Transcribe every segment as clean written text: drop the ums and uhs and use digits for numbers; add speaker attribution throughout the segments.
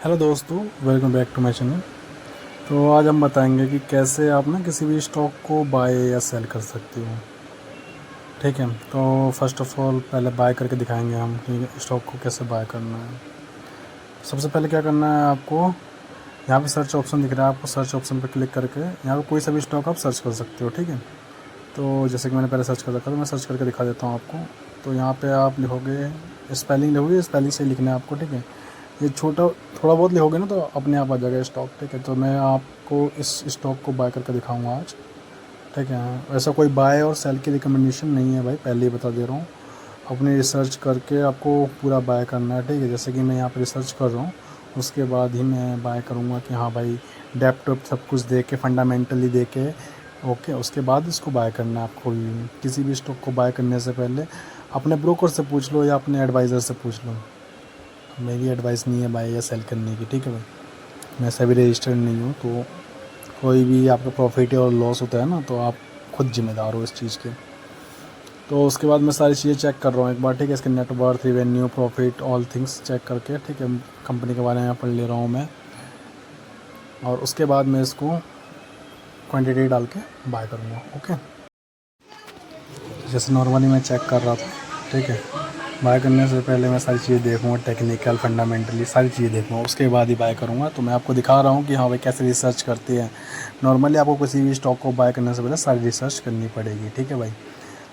Speaker 1: Hello दोस्तों, welcome back to my channel. तो आज हम बताएंगे कि कैसे आप ना किसी भी स्टॉक को बाय या सेल कर सकते हो। ठीक है, तो फर्स्ट ऑफ ऑल पहले बाय करके दिखाएंगे हम कि स्टॉक को कैसे बाय करना है। सबसे पहले क्या करना है आपको, यहाँ पे सर्च ऑप्शन दिख रहा है, आपको सर्च ऑप्शन पर क्लिक करके यहाँ पे कोई सा भी स्टॉक आप सर्च कर सकते हो। ठीक है, तो जैसे कि मैंने पहले सर्च कर रखा था, मैं सर्च करके दिखा देता हूँ आपको। तो यहाँ पे आप लिखोगे, स्पेलिंग लिखोगे, स्पेलिंग से लिखना है आपको। ठीक है, ये छोटा थोड़ा बहुत लिखोगे ना तो अपने आप आ जाएगा स्टॉक। ठीक है, तो मैं आपको इस स्टॉक को बाय करके दिखाऊंगा आज। ठीक है, ऐसा कोई बाय और सेल की रिकमेंडेशन नहीं है भाई, पहले ही बता दे रहा हूँ। अपनी रिसर्च करके आपको पूरा बाय करना है। ठीक है, जैसे कि मैं यहाँ पर रिसर्च कर रहा हूँ, उसके बाद ही मैं बाय करूँगा कि हाँ भाई डेप्थ वेप्थ सब कुछ देख के, फंडामेंटली देख के, ओके, उसके बाद इसको बाय करना है आपको भी। किसी भी स्टॉक को बाय करने से पहले अपने ब्रोकर से पूछ लो या अपने एडवाइज़र से पूछ लो। मेरी एडवाइस नहीं है बाय या सेल करने की। ठीक है भाई, मैं सभी रजिस्टर्ड नहीं हूँ, तो कोई भी आपका प्रॉफिट और लॉस होता है ना, तो आप खुद जिम्मेदार हो इस चीज़ के। तो उसके बाद मैं सारी चीज़ें चेक कर रहा हूँ एक बार। ठीक है, इसके net worth, revenue, profit, all things check करके, ठीक है, कंपनी के बारे में पढ़ ले रहा हूँ मैं। और उसके बाद मैं इसको क्वांटिटी डाल के बाय करूँगा। ओके, जैसे नॉर्मली मैं चेक कर रहा था। ठीक है, बाय करने से पहले मैं सारी चीज़ें देखूँगा, टेक्निकल, फंडामेंटली सारी चीज़ें देखूँगा, उसके बाद ही बाय करूँगा। तो मैं आपको दिखा रहा हूँ कि हाँ भाई कैसे रिसर्च करती है। नॉर्मली आपको किसी भी स्टॉक को बाय करने से पहले सारी रिसर्च करनी पड़ेगी। ठीक है भाई,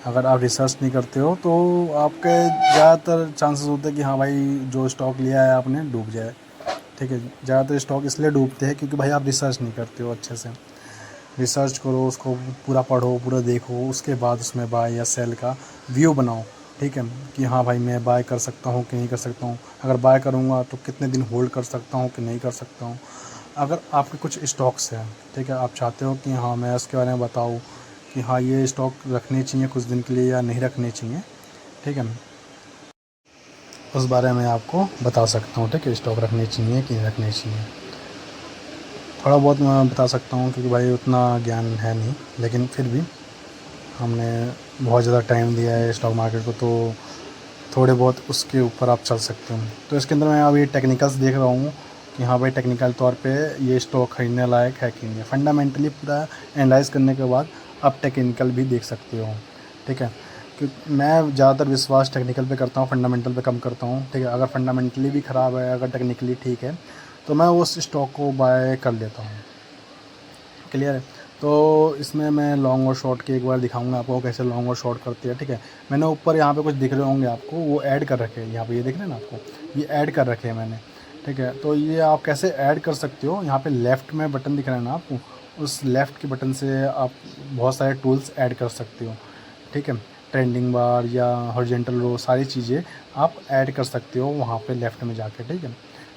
Speaker 1: अगर आप रिसर्च नहीं करते हो तो आपके ज़्यादातर चांसेस होते हैं कि हाँ भाई जो स्टॉक लिया है आपने डूब जाए। ठीक है, ज़्यादातर स्टॉक इसलिए डूबते हैं क्योंकि भाई आप रिसर्च नहीं करते हो अच्छे से। रिसर्च करो, उसको पूरा पढ़ो, पूरा देखो, उसके बाद उसमें बाय या सेल का व्यू बनाओ। ठीक है, कि हाँ भाई मैं बाय कर सकता हूँ कि नहीं कर सकता हूँ, अगर बाय करूँगा तो कितने दिन होल्ड कर सकता हूँ कि नहीं कर सकता हूँ। अगर आपके कुछ स्टॉक्स हैं, ठीक है, आप चाहते हो कि हाँ मैं उसके बारे में बताऊँ कि हाँ ये स्टॉक रखने चाहिए कुछ दिन के लिए या नहीं रखने चाहिए। ठीक है, उस बारे में आपको बता सकता हूँ। ठीक है, स्टॉक रखने चाहिए कि नहीं रखने चाहिए, थोड़ा बहुत मैं बता सकता हूँ क्योंकि भाई उतना ज्ञान है नहीं, लेकिन फिर भी हमने बहुत ज़्यादा टाइम दिया है स्टॉक मार्केट को, तो थोड़े बहुत उसके ऊपर आप चल सकते हो। तो इसके अंदर मैं अभी टेक्निकल्स देख रहा हूँ कि हाँ भाई टेक्निकल तौर पे ये स्टॉक खरीदने लायक है कि नहीं। फंडामेंटली पूरा एनालाइज करने के बाद आप टेक्निकल भी देख सकते हो। ठीक है, क्योंकि मैं ज़्यादातर विश्वास टेक्निकल पे करता हूँ, फंडामेंटल पे कम करता हूँ। ठीक है, अगर फंडामेंटली भी ख़राब है, अगर टेक्निकली ठीक है, तो मैं उस स्टॉक को बाय कर लेता हूँ। क्लियर है, तो इसमें मैं लॉन्ग और शॉर्ट की एक बार दिखाऊंगा आपको कैसे लॉन्ग और शॉर्ट करती है। ठीक है, मैंने ऊपर यहाँ पे कुछ दिख रहे होंगे आपको, वो ऐड कर रखे हैं यहाँ पे, ये दिख रहे हैं ना आपको, ये ऐड कर रखे हैं मैंने। ठीक है, तो ये आप कैसे ऐड कर सकते हो, यहाँ पे लेफ़्ट में बटन दिख रहा है ना आपको, उस लेफ़्ट के बटन से आप बहुत सारे टूल्स ऐड कर सकते हो। ठीक है, ट्रेंडिंग बार या हॉरिजॉन्टल रो, सारी चीज़ें आप ऐड कर सकते हो वहाँ पे लेफ़्ट में जाके। ठीक है,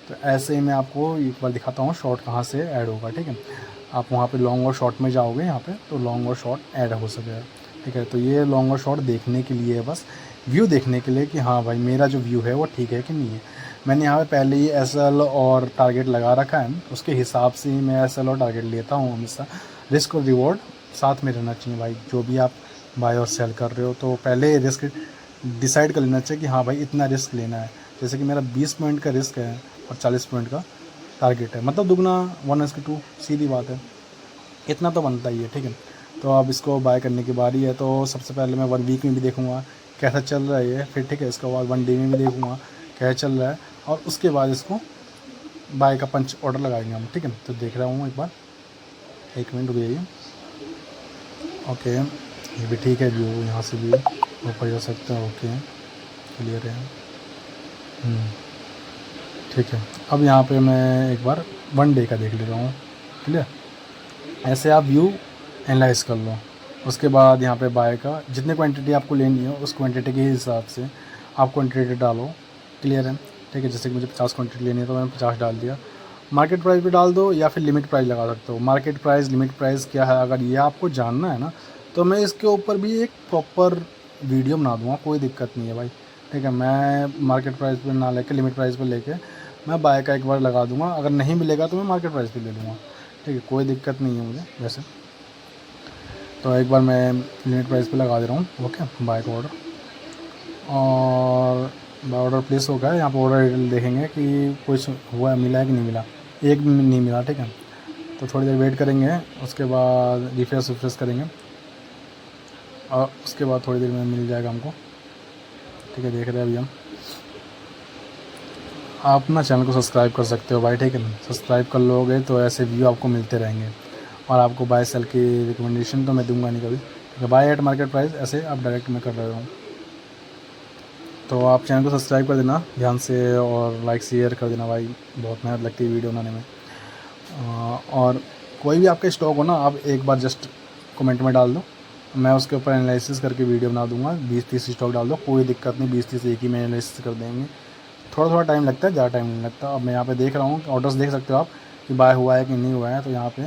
Speaker 1: तो ऐसे ही मैं आपको एक बार दिखाता हूँ शॉर्ट कहाँ से ऐड होगा। ठीक है, आप वहाँ पे लॉन्ग और शॉर्ट में जाओगे, यहाँ पे तो लॉन्ग और शॉर्ट ऐड हो सकेगा। ठीक है, तो ये लॉन्ग और शॉर्ट देखने के लिए है, बस व्यू देखने के लिए कि हाँ भाई मेरा जो व्यू है वो ठीक है कि नहीं है। मैंने यहाँ पे पहले ही एसएल और टारगेट लगा रखा है, उसके हिसाब से ही मैं एसएल और टारगेट लेता हूँ हमेशा। रिस्क और रिवॉर्ड साथ में रहना चाहिए भाई, जो भी आप बाय और सेल कर रहे हो तो पहले रिस्क डिसाइड कर लेना चाहिए कि हाँ भाई इतना रिस्क लेना है। जैसे कि मेरा 20 पॉइंट का रिस्क है और 40 पॉइंट का टारगेट है, मतलब दुगना 1:2, सीधी बात है, इतना तो बनता ही है। ठीक है, तो अब इसको बाय करने की बारी है। तो सबसे पहले मैं 1 वीक में भी देखूंगा कैसा चल रहा है ये, फिर ठीक है इसके बाद 1 डे में भी देखूंगा कैसा चल रहा है, और उसके बाद इसको बाय का पंच ऑर्डर लगाएंगे हम। ठीक है, तो देख रहा हूँ एक बार, 1 मिनट रुक जाइए। ओके, ये भी ठीक है, व्यू यहाँ से भी ऊपर जा सकता है। ओके, क्लियर है। ठीक है, अब यहाँ पे मैं एक बार 1 डे का देख ले रहा हूँ। क्लियर, ऐसे आप व्यू एनालाइज कर लो। उसके बाद यहाँ पे बाय का जितनी क्वांटिटी आपको लेनी है उस क्वांटिटी के हिसाब से आप क्वांटिटी डालो। क्लियर है, ठीक है, जैसे कि मुझे 50 क्वांटिटी लेनी है तो मैंने 50 डाल दिया। मार्केट प्राइस भी डाल दो या फिर लिमिट प्राइस लगा सकते हो। मार्केट प्राइस, लिमिट प्राइस क्या है, अगर ये आपको जानना है ना, तो मैं इसके ऊपर भी एक प्रॉपर वीडियो बना दूँगा, कोई दिक्कत नहीं है भाई। ठीक है, मैं मार्केट प्राइस पर ना लेके लिमिट प्राइस पर लेके मैं बाय का एक बार लगा दूँगा, अगर नहीं मिलेगा तो मैं मार्केट प्राइस पर ले लूँगा। ठीक है, कोई दिक्कत नहीं है मुझे वैसे। तो एक बार मैं लिमिट प्राइस पे लगा दे रहा हूँ। ओके, बाय का ऑर्डर, और ऑर्डर प्लेस हो गया। यहाँ पर ऑर्डर डिटेल देखेंगे कि कुछ हुआ, मिला है कि नहीं मिला। एक भी नहीं मिला, ठीक है। तो थोड़ी देर वेट करेंगे, उसके बाद रिफ्रेश करेंगे और उसके बाद थोड़ी देर में मिल जाएगा हमको, ठीक है। देख रहे हैं अभी हम। आप ना चैनल को सब्सक्राइब कर सकते हो भाई, ठीक है ना। सब्सक्राइब कर लोगे तो ऐसे व्यू आपको मिलते रहेंगे और आपको बाय सेल की रिकमेंडेशन तो मैं दूंगा नहीं कभी, ठीक है। बाय एट मार्केट प्राइस ऐसे आप डायरेक्ट मैं कर रहा हूँ। तो आप चैनल को सब्सक्राइब कर देना ध्यान से और लाइक शेयर कर देना भाई, बहुत मेहनत लगती है वीडियो बनाने में। और कोई भी आपका स्टॉक हो ना, आप एक बार जस्ट कमेंट में डाल दो, मैं उसके ऊपर एनालिसिस करके वीडियो बना दूंगा। 20-30 स्टॉक डाल दो, कोई दिक्कत नहीं, 20-30 एक ही में एनालिसिस कर देंगे। थोड़ा थोड़ा टाइम लगता है, ज़्यादा टाइम नहीं लगता। अब मैं यहाँ पे देख रहा हूँ, ऑर्डर्स देख सकते हो आप कि बाय हुआ है कि नहीं हुआ है। तो यहाँ पे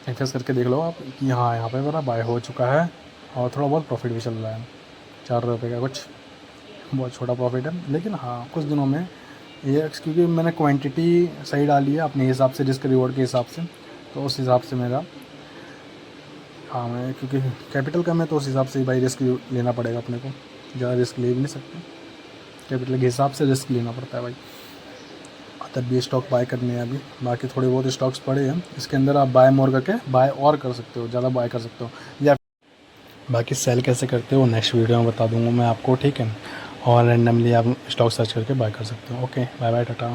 Speaker 1: रिफ्रेश करके देख लो आप कि हाँ, यहाँ पे मेरा बाय हो चुका है और थोड़ा बहुत प्रॉफिट भी चल रहा है, 4 रुपये का कुछ, बहुत छोटा प्रॉफिट है। लेकिन हाँ, कुछ दिनों में ये, क्योंकि मैंने क्वांटिटी सही डाली है अपने हिसाब से, रिस्क रिवॉर्ड के हिसाब से, तो उस हिसाब से मेरा, हाँ, मैं क्योंकि कैपिटल कम है तो उस हिसाब से भाई रिस्क लेना पड़ेगा अपने को, ज़्यादा रिस्क ले भी नहीं सकते, कैपिटल के हिसाब से रिस्क लेना पड़ता है भाई। तब भी स्टॉक बाय करने हैं अभी, बाकी थोड़े बहुत स्टॉक्स पड़े हैं, इसके अंदर आप बाय मोर करके बाय और कर सकते हो, ज़्यादा बाय कर सकते हो। या बाकी सेल कैसे करते हो नेक्स्ट वीडियो में बता दूंगा मैं आपको, ठीक है। और रैंडमली आप स्टॉक सर्च करके बाय कर सकते हो। Okay, bye bye, Tata.